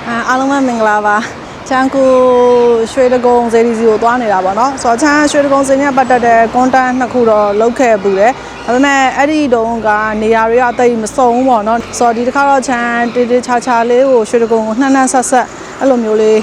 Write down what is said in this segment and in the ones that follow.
အားလုံးပဲမင်္ဂလာပါချမ်းကိုရွှေတကုံစေဒီစီကိုသွားနေတာပေါ့နော်ဆိုတော့ချမ်းရွှေတကုံစေနဲ့ပတ်သက်တဲ့ content နှစ်ခုတော့လုပ်ခဲ့ပူတယ်ဒါပေမဲ့အဲ့ဒီတုန်းကနေရာတွေကတိတ်မစုံဘူးပေါ့နော်ဆိုတော့ဒီတစ်ခါတော့ချမ်းတေးချာချာလေးကိုရွှေတကုံကိုနှမ်းဆက်အဲ့လိုမျိုးလေး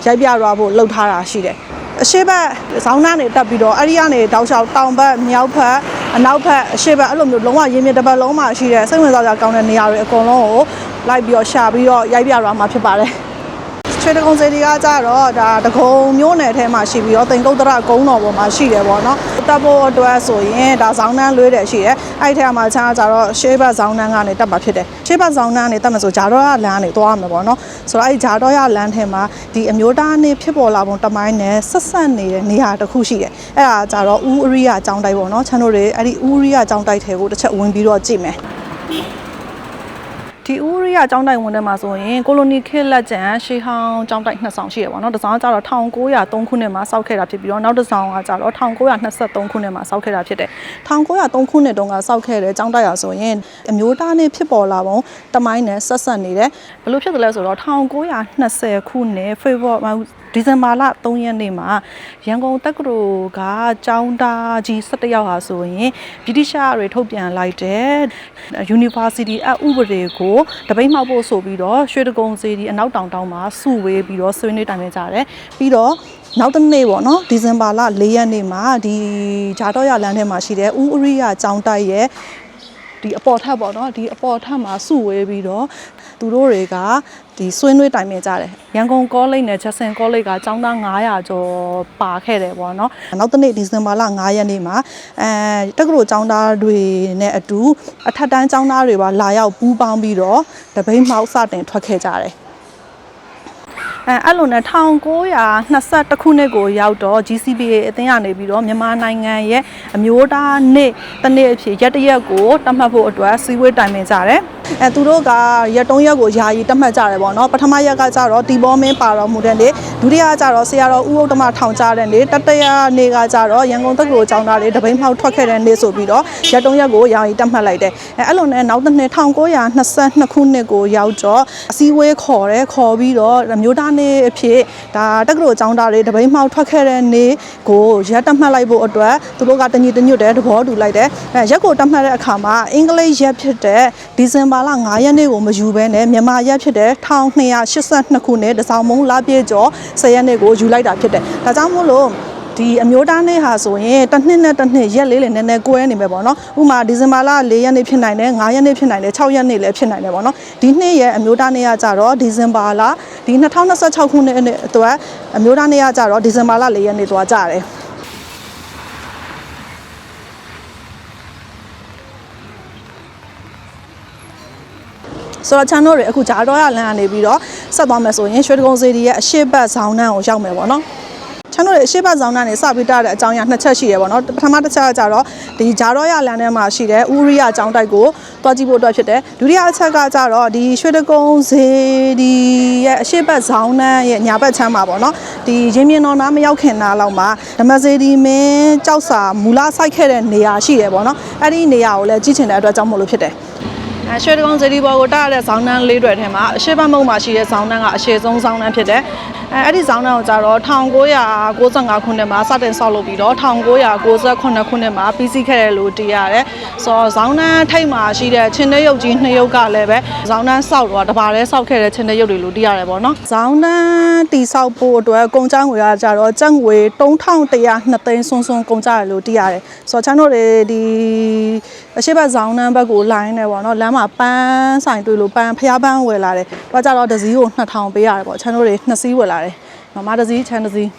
ရိုက်ပြသွားဖို့လှုပ်ထားတာရှိတယ်အရှိဘက်ဇောင်းနှမ်းနေတက်ပြီးတော့အဲ့ဒီကနေတောက်လျှောက်တောင်ဘက်မြောက်ဘက်အနောက်ဘက်အရှိဘက်အဲ့လိုမျိုးလုံးဝရင်းမြစ်တစ်ပတ်လုံးမှာရှိတဲ့စိတ်ဝင်စားစရာကောင်းတဲ့နေရာတွေအကုန်လုံးကိုလိုက်ပြီးတော့ရှာပြီးတော့ရိုက်ပြသွားမှာဖြစ်ပါတယ်ရွှေတကုံစေတီကကြတော့ဒါတကုံမျိုးနယ်ထဲမှာရှိပြီးတော့တင်ကုတ်တရကုန်းတော်ပေါ်မှာရှိတယ်ပေါ့နော်တက်ဖို့အတွက်ဆိုရင်ဒါဇောင်းနှမ်းလွှဲတယ်ရှိတယ်အဲ့ဒီထဲမှာချားကြတော့ရှေးဘက်ဇောင်းနှမ်းကနေတက်မှာဖြစ်တယ်ရှေးဘက်ဇောင်းနှမ်းကနေတက်မှာဆိုဂျာတော့ရလမ်းကနေသွားမှာပေါ့နော်ဆိုတော့အဲ့ဒီဂျာတော့ရလမ်းထဲမှာဒီအမျိုးသားနေဖြစ်ပေါ်လာပုံတမိုင်းနဲ့ဆက်ဆက်နေတဲ့နေရာတစ်ခုရှိတယ်အဲ့ဒါကြတော့ဦးအရိယကျောင်းတိုက်ပေါ့နော်ချမ်းတို့တွေအဲ့ဒီဦးအရိယကျောင်းတိုက်ထဲကိုတစ်ချက်ဝင်ပြီးတော့ကြည့်မယ်ဒီဦးရိယကျောင်းတိုင်ဝင်ထဲမှာဆိုရင်ကိုလိုနီခေတ်လက်ကျန်ရှေးဟောင်းကျောင်းတိုင်နှစ်ဆောင်ရှိရပါတော့။တစ်ဆောင်ကကျတော့1903ခုနှစ်မှာစောက်ခဲ့တာဖြစ်ပြီးတော့နောက်တစ်ဆောင်ကကျတော့1923ခုနှစ်မှာစောက်ခဲ့တာဖြစ်တယ်။1903ခုနှစ်တုန်းကစောက်ခဲ့တဲ့ကျောင်းတိုင်ရဆိုရင်အမျိုးသားနဲ့ဖြစ်ပေါ်လာပုံတမိုင်းနဲ့ဆက်ဆက်နေတယ်။ဘယ်လိုဖြစ်တယ်လဲဆိုတော့1920ခုနှစ်ဖေဖော်ဝါရီဒီဇင်ဘာလ3ရက်နေ့မှာရန်ကုန်တက္ကသိုလ်ကကျောင်းသားကြီး17ယောက်ဟာဆိုရင်ဗြိတိရှတွေထုတ်ပြန်လိုက်တဲ့ University အဥပဒေကိုတပိတ်မှောက်ဖို့ဆိုပြီးတော့ရွှေတကုံစေတီအနောက်တောင်မှာစုဝေးပြီးတော့ဆွေးနွေးတိုင်ပင်ကြတယ်ပြီးတော့နောက်တစ်နေ့ပေါ့နော်ဒီဇင်ဘာလ4ရက်နေ့မှာဒီဂျာတော့ရလမ်းထဲမှာရှိတဲ့ဦးအရိယကျောင်းတိုက်ရဲ့ဒီအပေါ်ထပ်ပေါ့နော်ဒီအပေါ်ထပ်မှာစုဝေးပြီးတော့သူတို့တွေကဒီဆွေးနွေးတိုင်ပင်ကြတယ်ရန်ကုန်ကောလိပ်နဲ့ဂျက်ဆင်ကောလိပ်ကကျောင်းသား900ကျော်ပါခဲ့တယ်ပေါ့နော်နောက်တစ်နေ့ဒီဇင်ဘာလ9ရက်နေ့မှာတက္ကသိုလ်ကျောင်းသားတွေနဲ့အတူအထက်တန်းကျောင်းသားတွေပါလာရောက်ပူးပေါင်းပြီးတော့တပိတ်မှောက်စတင်ထွက်ခဲ့ကြတယ်အဲ့လိုနဲ့1921ခုနှစ်ကိုရောက်တော့ GCPA အသင်းကနေပြီးတော့မြန်မာနိုင်ငံရဲ့အမျိုးသားနေ့တစ်နေ့အဖြစ်ရက်တရက်ကိုတတ်မှတ်ဖို့အတွက်စီဝေးတိုင်ပင်ကြတယ်သူတို့ကရက်3ရက်ကိုယာယီတတ်မှတ်ကြတယ်ပေါ့နော်ပထမရက်ကကြတော့တီဘောမင်းပါတော်မူတဲ့နေ့ဒုတိယကကြတော့ဆရာတော်ဦးဥဒ္ဓမထောင်ကြတဲ့နေ့တတိယနေ့ကကြတော့ရန်ကုန်တက္ကသိုလ်ကျောင်းသားတွေတပိတ်မှောက်ထွက်ခဲ့တဲ့နေ့ဆိုပြီးတော့ရက်3ရက်ကိုယာယီတတ်မှတ်လိုက်တယ်အဲ့လိုနဲ့နောက်တစ်နှစ်1922ခုနှစ်ကိုရောက်တော့အစည်းအဝေးခေါ်ပြီးတော့မျိုးသားနေ့အဖြစ်ဒါတက္ကသိုလ်ကျောင်းသားတွေတပိတ်မှောက်ထွက်ခဲ့တဲ့နေ့ကိုရက်တတ်မှတ်လိုက်ဖို့အတွက်သူတို့ကတညီတညွတ်တဲ့သဘောတူလိုက်တယ်ရက်ကိုတတ်မှတ်တဲ့အခါမှာအင်္ဂလိပ်ရက်ဖြစ်တဲ့ဒီဇင်ဘာလ9ရက်နေ့ကိုမယူဘဲနဲ့မြန်မာရက်ဖြစ်တဲ့1282ခုနှစ်တစောင်းမုံလပြည့်ကျော်10ရက်နေ့ကိုယူလိုက်တာဖြစ်တယ်ဒါကြောင့်မို့လို့ဒီအမျိုးသားနေ့ဟာဆိုရင်တစ်နှစ်နဲ့တစ်နှစ်ရက်လေးလေးနည်းနည်းကွဲနေမယ်ပေါ့နော်ဥပမာဒီဇင်ဘာလ4ရက်နေ့ဖြစ်နိုင်တယ်9ရက်နေ့ဖြစ်နိုင်တယ်6ရက်နေ့လည်းဖြစ်နိုင်တယ်ပေါ့နော်ဒီနှစ်ရဲ့အမျိုးသားနေ့ကကြတော့ဒီဇင်ဘာလဒီ2026ခုနှစ်အတွက်အမျိုးသားနေ့ကကြတော့ဒီဇင်ဘာလ4ရက်နေ့သွားကြတယ်ဆိုတော့ချန်တို့တွေအခုဂျာတော့ရလမ်းကနေပြီးတော့ဆက်သွားမယ်ဆိုရင်ရွှေတကုံစေတီရဲ့အရှိတ်ဘက်ဇောင်းနှမ်းကိုရောက်မယ်ပေါ့နော်ချန်တို့တွေအရှိတ်ဘက်ဇောင်းနှမ်းနေစပြီးတာတဲ့အကြောင်းအရာ2ချက်ရှိရပေါ့နော်ပထမတစ်ချက်ကကြတော့ဒီဂျာတော့ရလမ်းထဲမှာရှိတဲ့ဦးရိယကျောင်းတိုက်ကိုတွားကြည့်ဖို့အတွက်ဖြစ်တယ်ဒုတိယအချက်ကကြတော့ဒီရွှေတကုံစေတီရဲ့အရှိတ်ဘက်ဇောင်းနှမ်းရဲ့ညာဘက်ချမ်းမှာပေါ့နော်ဒီရင်းမြင်တော်နားမရောက်ခင်နားလောက်မှာဓမ္မစေတီမင်းကြောက်စာမူလစိုက်ခဲ့တဲ့နေရာရှိရပေါ့နော်အဲ့ဒီနေရာကိုလည်းကြည့်ချင်တဲ့အတွက်ကြောင့်မို့လို့ဖြစ်တယ်ရွှေတကုံစေတီပေါ်ကိုတက်ရတဲ့ဇောင်းနှမ်းလေးတွေထဲမှာအရှိတ်ဘက်မုံမှာရှိတဲ့ဇောင်းနှမ်းကအရှည်ဆုံးဇောင်းနှမ်းဖြစ်တယ်အဲ့ဒီဇောင်းနှမ်းကိုကြတော့1995ခုနှစ်မှာစတင်ဆောက်လုပ်ပြီးတော့1998ခုနှစ်မှာပြီးစီးခဲ့တယ်လို့သိရတယ်ဆိုတော့ဇောင်းနှမ်းထိပ်မှာရှိတဲ့ချင်းတဲ့ရုပ်ကြီး2ရုပ်ကလည်းပဲဇောင်းနှမ်းဆောက်တော့တပါးတည်းဆောက်ခဲ့တဲ့ချင်းတဲ့ရုပ်တွေလို့သိရတယ်ပေါ့နော်ဇောင်းနှမ်းတီဆောက်ဖို့အတွက်ကုန်ကျငွေကကြတော့ကျပ်ငွေ3102သိန်းစွန်းကုန်ကျတယ်လို့သိရတယ်ဆိုတော့ချမ်းတို့တွေဒီအရှိတ်ဘက်ဇောင်းနှမ်းဘက်ကိုလိုင်းနေပေါ့နော်လမ်းမှာပန်းဆိုင်တွေ့လို့ပန်းဖျားပန်းဝယ်လာတယ်တော့ကြတော့တစ်စီးကို2000ပေးရတယ်ပေါ့ချမ်းတို့တွေ2စီးဝယ်လာတယ်မမတစ်စီးချမ်းတစ်စီး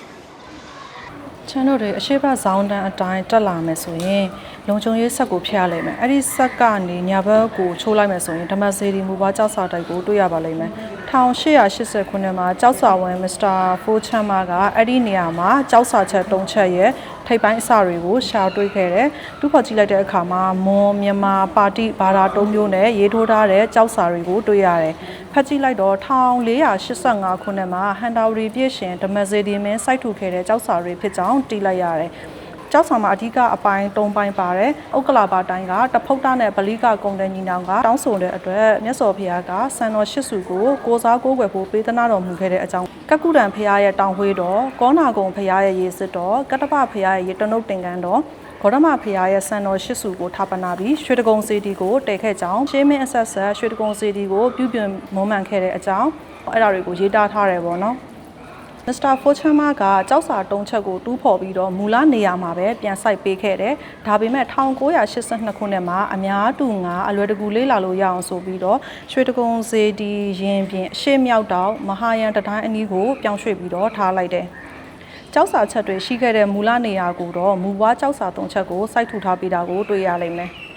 ချမ်းတို့တွေအရှိတ်ဘက်ဇောင်းတန်းအတိုင်းတက်လာမယ်ဆိုရင်လုံခြုံရေးဆက်ကိုဖျက်လိုက်မယ်အဲ့ဒီဆက်ကနေညာဘက်ကိုချိုးလိုက်မယ်ဆိုရင်ဓမ္မစေတီမူပွားကြောက်စာတိုက်ကိုတွေ့ရပါလိမ့်မယ်1880ခုနှစ်မှာကြောက်စာဝန်မစ္စတာဖိုးချမ်းမာကအဲ့ဒီနေရာမှာကြောက်စာချက်3ချက်ရဲ့ထိပ်ပိုင်းအစတွေကိုရှာတွေ့ခဲ့တယ်။တူဖော်ကြည့်လိုက်တဲ့အခါမှာမွန်မြန်မာပါတီဘာသာ3မျိုးနဲ့ရေးထိုးထားတဲ့ကြောက်စာတွေကိုတွေ့ရတယ်။ဖတ်ကြည့်လိုက်တော့1485ခုနှစ်မှာဟန်တာဝရီပြည့်ရှင်ဓမ္မစေတီမင်းစိုက်ထူခဲ့တဲ့ကြောက်စာတွေဖြစ်ကြောင်းသိလိုက်ရတယ်။ ကျောက်ဆောင်မှာအဓိကအပိုင်း3ပိုင်းပါတယ်ဥက္ကလာပါတိုင်းကတဖုတ်တာနဲ့ဗလိကကုံတဲ့ညီနောင်ကတောင်းဆိုတဲ့အတွက်မြတ်စွာဘုရားကစံတော်ရှစ်စုကိုကိုစားကိုးကွယ်ဖို့ပေးသနာတော်မူခဲ့တဲ့အကြောင်းကကုတံဘုရားရဲ့တောင်ဝှေးတော်ကောနာကုံဘုရားရဲ့ရေစစ်တော်ကတ္တပဘုရားရဲ့ရေတနုတ်တင်ကန်းတော်ဂေါတမဘုရားရဲ့စံတော်ရှစ်စုကိုထာပနာပြီးရွှေတကုံစေတီကိုတည်ခဲ့ကြောင်းရှေးမင်းအဆက်ဆက်ရွှေတကုံစေတီကိုပြုပြင်မွမ်းမံခဲ့တဲ့အကြောင်းအဲ့ဒါတွေကိုရေးသားထားတယ်ပေါ့နော်မစ္စတာဖိုချမ်းမာကကြောက်စာတုံးချက်ကိုတူးဖော်ပြီးတော့မူလနေရာမှာပဲပြန်စိုက်ပေးခဲ့တယ်။ဒါပေမဲ့1982ခုနှစ်မှာအများတူငါအလွယ်တကူလေးလာလို့ရအောင်ဆိုပြီးတော့ရွှေတကုံစေတီရင်ပြင်အရှေ့မြောက်တောင်မဟာယန်တတိုင်းအနီးကိုပြောင်းရွှေ့ပြီးတော့ထားလိုက်တယ်။ကြောက်စာချက်တွေရှိခဲ့တဲ့မူလနေရာကိုတော့မူဝါကြောက်စာတုံးချက်ကိုစိုက်ထူထားပေးတာကိုတွေ့ရလိမ့်မယ်။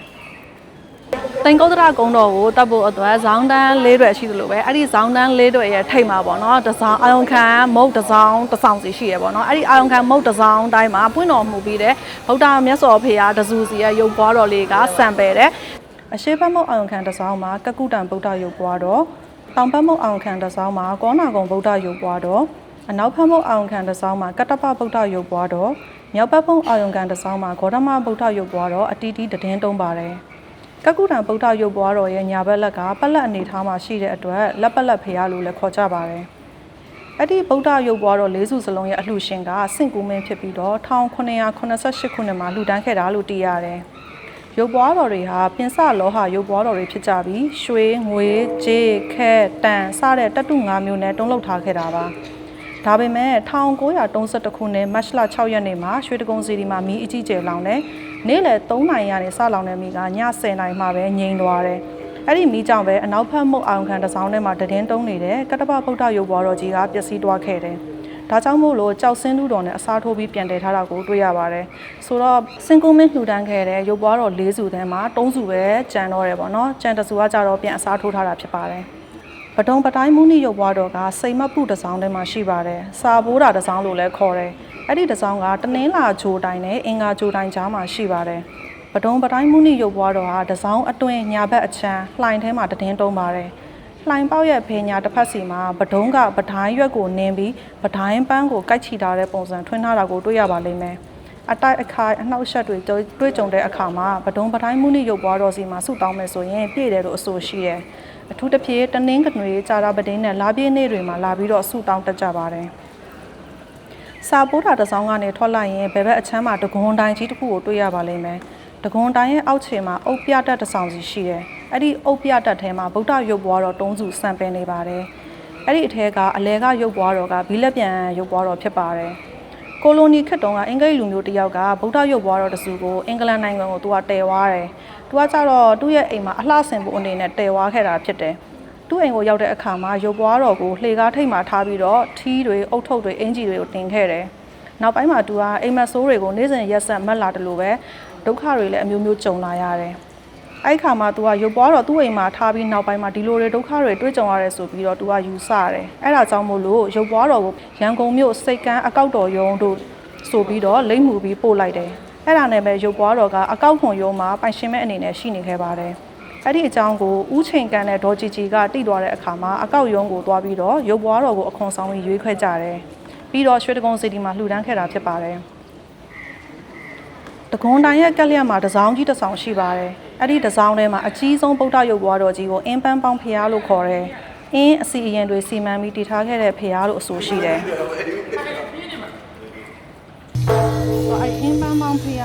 တင်ကုတ်တရကုန်းတော်ကိုတပ်ဖို့အတွက်ဇောင်းတန်း၄တွေရှိသလိုပဲအဲ့ဒီဇောင်းတန်း၄တွေရဲ့ထိပ်မှာပေါ့နော်တစောင်းအာယုံခံမုတ်တစောင်းတစ်ဆောင်စီရှိရပေါ့နော်အဲ့ဒီအာယုံခံမုတ်တစောင်းတိုင်းမှာပွင့်တော်မူပြီးတဲ့ဗုဒ္ဓမြတ်စွာဘုရားတဆူစီရဲ့ရုပ်ပွားတော်လေးကစံပယ်တယ်အရှိဘတ်မုတ်အာယုံခံတစောင်းမှာကကုတံဗုဒ္ဓရုပ်ပွားတော်တောင်ဘတ်မုတ်အာယုံခံတစောင်းမှာကောနာကုံဗုဒ္ဓရုပ်ပွားတော်အနောက်ဘက်မုတ်အာယုံခံတစောင်းမှာကတ္တပဗုဒ္ဓရုပ်ပွားတော်မြောက်ဘက်မုတ်အာယုံခံတစောင်းမှာဂေါတမဗုဒ္ဓရုပ်ပွားတော်အတီးတီးတည်င်းတုံးပါတယ်ကကုတံဗုဒ္ဓရုပ်ပွားတော်ရဲ့ညာဘက်လက်ကပလက်အနေထားမှာရှိတဲ့အတွက်လက်ပလက်ဖရားလို့လည်းခေါ်ကြပါတယ်။အဲ့ဒီဗုဒ္ဓရုပ်ပွားတော်၄စုစလုံးရဲ့အလှရှင်ကစင့်ကူမင်းဖြစ်ပြီးတော့1988ခုနှစ်မှာလှူဒန်းခဲ့တာလို့သိရတယ်။ရုပ်ပွားတော်တွေဟာပြင်စလောဟာရုပ်ပွားတော်တွေဖြစ်ကြပြီးရွှေငွေကြေးခဲတန်စတဲ့တတု၅မျိုးနဲ့တုံးလောက်ထားခဲ့တာပါ။ဒါပေမဲ့1932ခုနှစ်မတ်လ6ရက်နေ့မှာရွှေတကုံစီတီမှာမီးအကြီးကျယ်လောင်တယ်နေ့လယ်3နာရီကနေစလောင်တဲ့မီးကည10နာရီမှပဲငြိမ်သွားတယ်။အဲ့ဒီမီးကြောင့်ပဲအနောက်ဘက်မုတ်အောင်ခံတစောင်းထဲမှာတည်င်းတုံးနေတဲ့ကတ္တပဗုဒ္ဓရုပ်ပွားတော်ကြီးကပျက်စီးသွားခဲ့တယ်။ဒါကြောင့်မို့လို့ကြောက်စင်းတူတော်နဲ့အစားထိုးပြီးပြန်တည်ထားတာကိုတွေ့ရပါတယ်။ဆိုတော့စင်ကူမင်းလှူဒန်းခဲ့တဲ့ရုပ်ပွားတော်၄စုထဲမှာ၃စုပဲကျန်တော့တယ်ပေါ့နော်။ကျန်တစ်စုကကြတော့ပြန်အစားထိုးထားတာဖြစ်ပါတယ်။ပဒုံပတိုင်းမူနီရုပ်ပွားတော်ကစိတ်မပုတစောင်းထဲမှာရှိပါတယ်။စာဘိုးတာတစောင်းလို့လည်းခေါ်တယ်။အဲ့ဒီတစောင်းကတနင်္လာဂျိုတိုင်းနဲ့အင်္ဂါဂျိုတိုင်းကြားမှာရှိပါတယ်။ပဒုံပတိုင်းမူနီရုပ်ပွားတော်ဟာတစောင်းအတွင်းညာဘက်အချမ်းလှိုင်ထဲမှာတည်င်းတုံးပါတယ်။လှိုင်ပေါက်ရဲ့ဖေညာတစ်ဖက်စီမှာပဒုံကပဒိုင်းရွက်ကိုနင်းပြီးပဒိုင်းပန်းကိုကိုက်ချီထားတဲ့ပုံစံထွန်းထားတာကိုတွေ့ရပါလိမ့်မယ်။အတိုက်အခိုင်အနှောက်အယှက်တွေတွေ့ကြုံတဲ့အခါမှာပဒုံပတိုင်းမူနီရုပ်ပွားတော်စီမှာဆုတောင်းမယ်ဆိုရင်ပြည့်တယ်လို့အဆိုရှိတယ်။အထူးသဖြင့်တနင်္ဂနွေကြာတာပတင်းနဲ့လာပြည့်နေ့တွေမှာလာပြီးတော့ဆုတောင်းတတ်ကြပါတယ်။စာပိုးတာတစောင်းကနေထွက်လိုက်ရင်ဘယ်ဘက်အချမ်းမှာတကွန်တိုင်းကြီးတစ်ခုကိုတွေ့ရပါလိမ့်မယ်။တကွန်တိုင်းရဲ့အောက်ခြေမှာအုပ်ပြတက်တစောင်းစီရှိတယ်။အဲ့ဒီအုပ်ပြတက်ထဲမှာဗုဒ္ဓရုပ်ပွားတော်၃စုစံပယ်နေပါတယ်။အဲ့ဒီအထဲကအလဲကရုပ်ပွားတော်ကဘီလက်ပြန်ရုပ်ပွားတော်ဖြစ်ပါတယ်။ကိုလိုနီခေတ်တုန်းကအင်္ဂလိပ်လူမျိုးတစ်ယောက်ကဗုဒ္ဓရုပ်ပွားတော်တစုကိုအင်္ဂလန်နိုင်ငံကိုသူကတည်သွားတယ်။သူကကြတော့သူ့ရဲ့အိမ်မှာအလှဆင်ဖို့အနေနဲ့တည်သွားခဲ့တာဖြစ်တယ်။သူ့အိမ်ကိုရောက်တဲ့အခါမှာရုပ်ပွားတော်ကိုလှေကားထိပ်မှာထားပြီးတော့ထီးတွေအုတ်ထုပ်တွေအင်ဂျီတွေကိုတင်ခဲ့တယ်။နောက်ပိုင်းမှာသူကအိမ်မက်ဆိုးတွေကိုနေ့စဉ်ရက်ဆက်မက်လာတယ်လို့ပဲဒုက္ခတွေလည်းအမျိုးမျိုးကြုံလာရတယ်။အဲ့ဒီခါမှာသူကရုပ်ပွားတော်သူ့အိမ်မှာထားပြီးနောက်ပိုင်းမှာဒီလိုတွေဒုက္ခတွေတွေ့ကြုံရတယ်ဆိုပြီးတော့သူကယူဆရတယ်။အဲ့ဒါကြောင့်မို့လို့ရုပ်ပွားတော်ကိုရန်ကုန်မြို့စိတ်ကန်းအကောက်တော်ရုံးတို့ဆိုပြီးတော့လိမ့်မှုပြီးပို့လိုက်တယ်။အဲ့ဒါနဲ့ပဲရုပ်ပွားတော်ကအကောက်ခွန်ရုံးမှာပိုင်ရှင်မဲ့အနေနဲ့ရှိနေခဲ့ပါတယ်။အဲ့ဒီအကြောင်းကိုဦးချိန်ကန်တဲ့ဒေါ်ကြည်ကြည်ကတိသွားတဲ့အခါမှာအကောက်ရုံးကိုသွားပြီးတော့ရုပ်ပွားတော်ကိုအခွန်ဆောင်ပြီးရွေးခွဲကြတယ်။ပြီးတော့ရွှေတကုံစီတီမှာလှူဒန်းခဲ့တာဖြစ်ပါတယ်။တကွန်တိုင်းရဲ့ကက်လျက်မှာတစောင်းကြီးတစ်ဆောင်ရှိပါတယ်။အဲ့ဒီတစောင်းထဲမှာအကြီးဆုံးဗုဒ္ဓရုပ်ပွားတော်ကြီးကိုအင်းပန်းပေါင်းဖရားလို့ခေါ်တယ်။အင်းအစီအရင်တွေစီမံပြီးတည်ထားခဲ့တဲ့ဖရားလို့အဆိုရှိတယ်။အဲ့အင်းပန်းပေါင်းဖရာ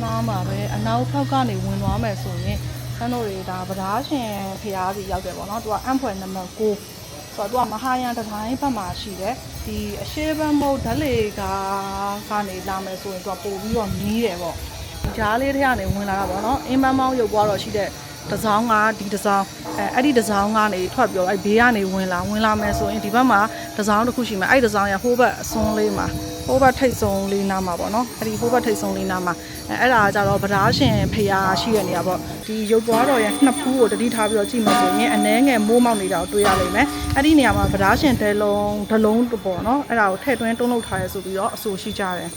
းနားမှာပဲအနောက်ဘက်ကနေဝင်သွားမယ်ဆိုရင်ဆန်းတို့တွေဒါဗဒါရှင်ဖရားစီရောက်တယ်ပေါ့နော်။သူကအံ့ဖွယ်နံပါတ်9ဆိုတော့သူကမဟာယန်တတိုင်းဘက်မှာရှိတယ်ဒီအရှိဘတ်မုတ်ဓာတ်လေကနေလာမယ်ဆိုရင်သူကပို့ပြီးတော့မီးတယ်ပေါ့ဂျားလေးထဲကနေဝင်လာတာပေါ့နော်အင်းပန်းမောင်းရုပ်ပွားတော့ရှိတဲ့တစောင်းကဒီတစောင်းအဲ့ဒီတစောင်းကနေထွက်ပြီးတော့အဲ့ဘေးကနေဝင်လာမယ်ဆိုရင်ဒီဘက်မှာတစောင်းတစ်ခုရှိမယ်အဲ့ဒီတစောင်းရဟိုးဘက်အစွန်းလေးမှာဟိုးဘက်ထိတ်ဆုံးလေးနားမှာပေါ့နော်အဲ့ဒီဟိုးဘက်ထိတ်ဆုံးလေးနားမှာအဲ့ဒါကကြတော့ဗဒါရှင်ဖျားရှိတဲ့နေရာပေါ့ဒီရုပ်ပွားတော်ရဲ့နှစ်ဖူးကိုတတိထားပြီးတော့ကြည့်မှဆိုရင်အနှဲငယ်မိုးမောက်နေတာကိုတွေ့ရလိမ့်မယ်အဲ့ဒီနေရာမှာဗဒါရှင်ဒလုံးပေါ့နော်အဲ့ဒါကိုထည့်သွင်းတုံးလုပ်ထားရဲဆိုပြီးတော့အဆိုရှိကြတယ်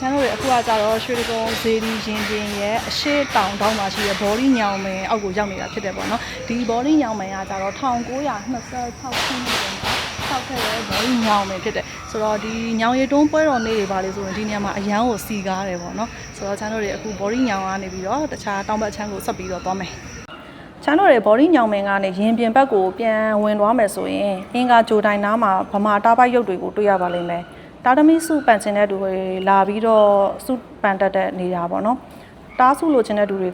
ချမ်းတို့တွေအခုကကြတော့ရွှေတကုံဇေဒီရင်ပြင်ရဲ့အရှိတောင်တောင်မှာရှိတဲ့ဘော်လီညောင်မင်းအောက်ကိုရောက်နေတာဖြစ်တယ်ပေါ့နော်ဒီဘော်လီညောင်မင်းကကြတော့1926ခုနှစ်တုန်းက ဆောက်ခဲ့တဲ့ဘော်ညောင်ပဲဖြစ်တယ်ဆိုတော့ဒီညောင်ရီတွန်းပွဲတော်နေ့တွေပါလေဆိုရင်ဒီနေရာမှာအရန်ကိုစီကားတယ်ပေါ့နော်ဆိုတော့ချမ်းတို့တွေအခုဘော်ညောင်ကနေပြီးတော့တခြားတောင်ဘက်ချမ်းကိုဆက်ပြီးတော့သွားမယ်ချမ်းတို့တွေဘော်ညောင်မင်ကနေရင်ပြင်ဘက်ကိုပြန်ဝင်သွားမယ်ဆိုရင်အင်္ဂါဂျိုတိုင်းနားမှာဗမာတားပိုက်ရုပ်တွေကိုတွေ့ရပါလိမ့်မယ်တာသမီစုပန်ချင်တဲ့သူတွေလာပြီးတော့စုပန်တက်တဲ့နေရာပေါ့နော်တားစုလိုချင်တဲ့သူတွေက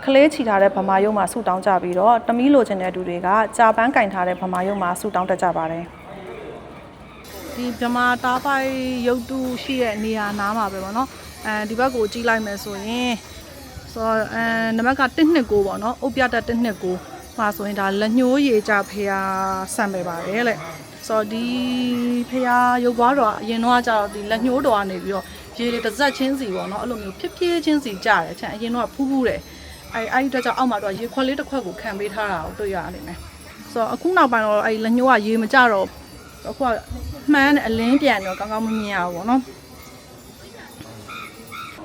ကလေးချီထားတဲ့ဗမာရုပ်မှာဆူတောင်းကြပြီးတော့တမီးလိုချင်တဲ့သူတွေကကြာပန်းကင်ထားတဲ့ဗမာရုပ်မှာဆူတောင်းတက်ကြပါတယ်ဒီဗမာတားပိုက်ရုပ်တုရှိတဲ့နေရာနားမှာပဲပေါ့နော်ဒီဘက်ကိုကြည့်လိုက်မယ်ဆိုရင်ဆိုတော့နံပါတ်က129ပေါ့နော်အုတ်ပြတက်129မှာဆိုရင်ဒါလက်ညှိုးရေကြဖျားဆံပဲပါတယ်လေဆိုတော့ဒီဖျားရုပ်ပွားတော်အရင်တော့ကျတော့ဒီလက်ညှိုးတော်ကနေပြီးတော့ရေတွေတစ်စက်ချင်းစီပေါ့နော်အဲ့လိုမျိုးဖြစ်ဖြစ်ချင်းစီကြတယ်ချမ်းအရင်တော့ဖူးဖူးတယ်အဲ့ဒီတော့ကြောင့်အောက်မှာတော့ရေခွက်လေးတစ်ခွက်ကိုခံပေးထားတာကိုတွေ့ရနေမယ်ဆိုတော့အခုနောက်ပိုင်းတော့အဲ့လက်ညှိုးကရေမကြတော့အခုကမှန်းနဲ့အလင်းပြန်တော့ကောင်းကောင်းမမြင်ရဘူးပေါ့နော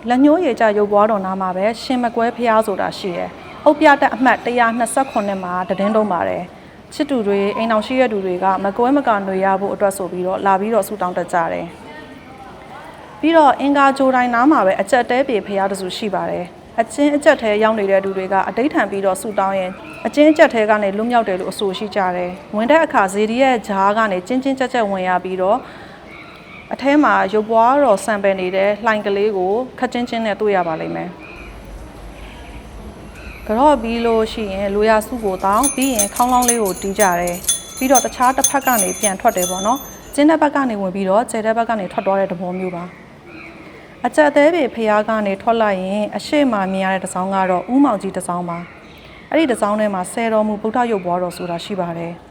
်လက်ညှိုးရေကြရုပ်ပွားတော်နားမှာပဲရှင်မကွဲဖျားဆိုတာရှိတယ်။အုတ်ပြတက်အမှတ်129မှာတည်င်းတုံးပါတယ်။ချစ်သူတွေအိမ်အောင်ရှိရတဲ့သူတွေကမကွဲမကຫນွေရဖို့အတွက်ဆိုပြီးတော့လာပြီးတော့ဆူတောင်းတက်ကြတယ်။ပြီးတော့အင်္ဂါဂျိုတိုင်းနားမှာပဲအကြက်တဲပြေဖျားတစုရှိပါတယ်။အချင်းအကြက်ထဲရောက်နေတဲ့သူတွေကအတိတ်ထံပြီးတော့ဆူတောင်းရင်အချင်းအကြက်ထဲကနေလွတ်မြောက်တယ်လို့အဆိုရှိကြတယ်။ဝင်တဲ့အခါဇေဒီရဲ့ဂျားကနေကျင်းကျင်းကြက်ကြက်ဝင်ရပြီးတော့အထဲမှာရုပ်ပွားတော်ဆံပယ်နေတဲ့လှိုင်ကလေးကိုခက်ချင်းချင်းနဲ့တွေ့ရပါလိမ့်မယ်။ကြော့ပြီးလို့ရှိရင်လူရစုကိုတောင်းပြီးရင်ခေါင်းလောင်းလေးကိုတီးကြတယ်။ပြီးတော့တခြားတစ်ဖက်ကနေပြန်ထွက်တယ်ပေါ့နော်။ကျင်းတဲ့ဘက်ကနေဝင်ပြီးတော့ကျဲတဲ့ဘက်ကနေထွက်သွားတဲ့သဘောမျိုးပါ။အကြက်သေးပေဖျားကနေထွက်လိုက်ရင်အရှိမမြင်ရတဲ့တစောင်းကတော့ဥမောင်ကြီးတစောင်းပါ။အဲ့ဒီတစောင်းထဲမှာဆယ်တော်မူဗုဒ္ဓရုပ်ပွားတော်ဆိုတာရှိပါတယ်။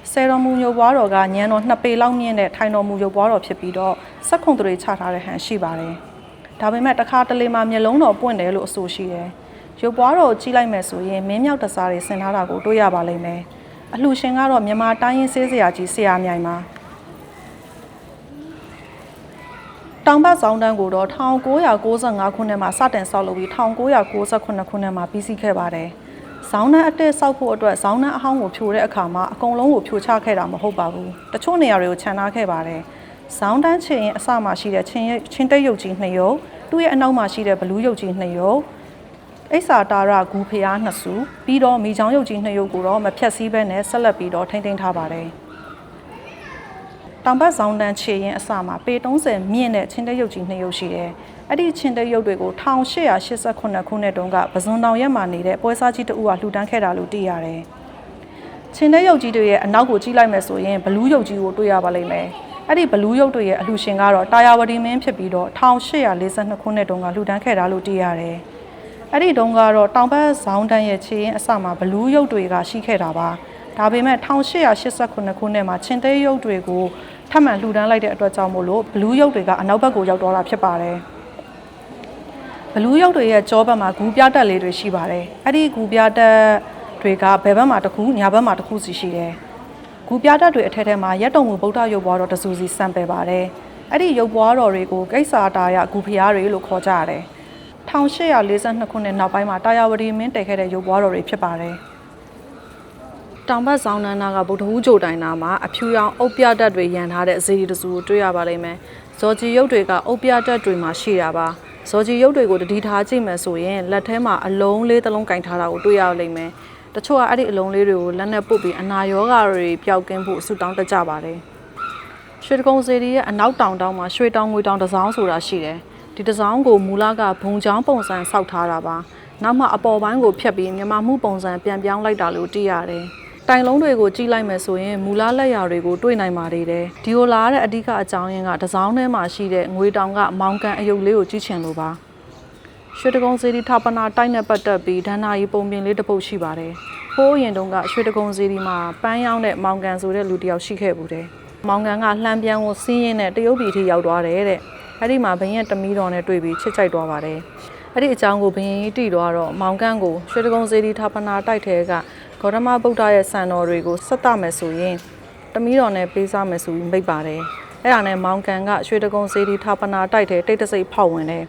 ဆယ်တော်မူရုပ်ပွားတော်ကညံတော်2ပေလောက်မြင့်တဲ့ထိုင်တော်မူရုပ်ပွားတော်ဖြစ်ပြီးတော့စက်ခုံတွေချထားတဲ့ဟန်ရှိပါတယ်။ဒါပေမဲ့တစ်ခါတလေမှာမျက်လုံးတော်ပွင့်တယ်လို့အဆိုရှိတယ်။ရုပ်ပွားတော်ကြည့်လိုက်မယ်ဆိုရင်မင်းမြောက်တစားတွေဆင်ထားတာကိုတွေ့ရပါလိမ့်မယ်။အလှရှင်ကတော့မြန်မာတိုင်းရင်းဆေးဆရာကြီးဆရာမြိုင်ပါ။တောင်ဘက်ဆောင်တန်းကိုတော့1995ခုနှစ်မှာစတင်ဆောက်လုပ်ပြီး1998ခုနှစ်မှာပြီးစီးခဲ့ပါတယ်။ဇောင်းနှံအတက်ဆောက်ဖို့အတွက်ဇောင်းနှံအဟောင်းကိုဖြိုတဲ့အခါမှာအကုန်လုံးကိုဖြိုချခဲ့တာမဟုတ်ပါဘူး။တချို့နေရာတွေကိုခြံထားခဲ့ပါတယ်။ဇောင်းတန်းချင်ရင်အစမှာရှိတဲ့ချင်းတိတ်ရုပ်ကြီး2ရုပ်သူ့ရဲ့အနောက်မှာရှိတဲ့ဘလူးရုပ်ကြီး2ရုပ်အိဆာတာရဂူဖျား2စုပြီးတော့မိချောင်းရုပ်ကြီး2ရုပ်ကိုတော့မဖြတ်စည်းဘဲနဲ့ဆက်လက်ပြီးတော့ထိန်းသိမ်းထားပါတယ်။တောင်ဘက်ဇောင်းတန်းချေရင်အစမှာပေ30မြင့်တဲ့ချင်းတိတ်ရုပ်ကြီး2ရုပ်ရှိတယ်။အဲ့ဒီချင်းတိတ်ရုပ်တွေကို1889ခုနှစ်တုန်းကပဇွန်တောင်ရက်မှာနေတဲ့ပွဲစားကြီးတဦးကလှူဒန်းခဲ့တာလို့သိရတယ်။ချင်းတိတ်ရုပ်ကြီးတွေရဲ့အနောက်ကိုကြည့်လိုက်မယ်ဆိုရင်ဘလူးရုပ်ကြီးကိုတွေ့ရပါလိမ့်မယ်။အဲ့ဒီဘလူးရုပ်တွေရဲ့အလှူရှင်ကတော့တာယာဝတီမင်းဖြစ်ပြီးတော့1842ခုနှစ်တုန်းကလှူဒန်းခဲ့တာလို့သိရတယ်။အဲ့ဒီတုန်းကတော့တောင်ဘက်ဇောင်းတန်းရဲ့ချေရင်အစမှာဘလူးရုပ်တွေကရှိခဲ့တာပါ။ဒါပေမဲ့1889ခုနှစ်မှာချင်းတိတ်ရုပ်တွေကိုထပ်မံလှူဒန်းလိုက်တဲ့အတွက်ကြောင့်မို့လို့ဘလူးရုပ်တွေကအနောက်ဘက်ကိုရောက်တော့တာဖြစ်ပါတယ်ဘလူးရုပ်တွေရဲ့ကြောဘက်မှာဂူပြတက်လေးတွေရှိပါတယ်အဲ့ဒီဂူပြတက်တွေကဘယ်ဘက်မှာတစ်ခုညာဘက်မှာတစ်ခုစီရှိတယ်ဂူပြတက်တွေအထက်ထဲမှာရက်တုံမူဗုဒ္ဓရုပ်ပွားတော်တဆူစီစံပယ်ပါတယ်အဲ့ဒီရုပ်ပွားတော်တွေကိုကိစ္ဆာတာရဂူဖျားတွေလို့ခေါ်ကြရတယ်1842ခုနှစ်နောက်ပိုင်းမှာတာယာဝတီမင်းတည်ခဲ့တဲ့ရုပ်ပွားတော်တွေဖြစ်ပါတယ်တောင်ဘက်ဇောင်းနန်းနာကဗုဒ္ဓဟူးဂျိုတိုင်းနာမှာအဖြူရောင်အုတ်ပြတက်တွေရန်ထားတဲ့ဇေဒီတစုကိုတွေ့ရပါလိမ့်မယ်။ဇော်ကြီးရုပ်တွေကအုတ်ပြတက်တွေမှာရှိတာပါ။ဇော်ကြီးရုပ်တွေကိုတတိထားကြည့်မယ်ဆိုရင်လက်ထဲမှာအလုံးလေးတစ်လုံးကင်ထားတာကိုတွေ့ရလိမ့်မယ်။တချို့ကအဲ့ဒီအလုံးလေးတွေကိုလက်နဲ့ပုတ်ပြီးအနာရောဂါတွေပျောက်ကင်းဖို့ဆူတောင်းတကြပါတယ်။ရွှေတကုံဇေဒီရဲ့အနောက်တောင်မှာရွှေတောင်ငွေတောင်တစ်စောင်းဆိုတာရှိတယ်။ဒီတစ်စောင်းကိုမူလကဘုံချောင်းပုံစံဆောက်ထားတာပါ။နောက်မှအပေါ်ပိုင်းကိုဖြတ်ပြီးမြန်မာမှုပုံစံပြန်ပြောင်းလိုက်တာလို့သိရတယ်။တိုင်လုံးတွေကိုကြည့်လိုက်မယ်ဆိုရင်မူလလက်ရာတွေကိုတွေ့နိုင်ပါသေးတယ်ဒီလိုလာတဲ့အဓိကအကြောင်းရင်းကတစောင်းထဲမှာရှိတဲ့ငွေတောင်ကမောင်ကန်အယုတ်လေးကိုကြည့်ချင်လို့ပါရွှေတကုံစေတီထာပနာတိုက်နဲ့ပတ်သက်ပြီးဒဏ္ဍာရီပုံပြင်လေးတစ်ပုဒ်ရှိပါတယ်ဟိုးအရင်တုန်းကရွှေတကုံစေတီမှာပန်းရောင်းတဲ့မောင်ကန်ဆိုတဲ့လူတစ်ယောက်ရှိခဲ့ဘူးတယ်မောင်ကန်ကလှမ်းပြန်ကိုစီးရင်းနဲ့တရုတ်ပြည်ထိရောက်သွားတယ်တဲ့အဲ့ဒီမှာဘရင်တမီးတော်နဲ့တွေ့ပြီးချစ်ကြိုက်သွားပါတယ်အဲ့ဒီအကြောင်းကိုဘရင်ကြီးတီသွားတော့မောင်ကန်ကိုရွှေတကုံစေတီထာပနာတိုက်ထဲကဂေါတမဗုဒ္ဓရဲ့စံတော်တွေကိုဆက်တမယ်ဆိုရင်တမီးတော်နဲ့ပေးစားမယ်ဆိုပြီးမိတ်ပါတယ်အဲ့ဒါနဲ့မောင်ကန်ကရွှေတကုံစေတီထာပနာတိုက်ထဲတိတ်တဆိတ်ဖောက်ဝင်တယ်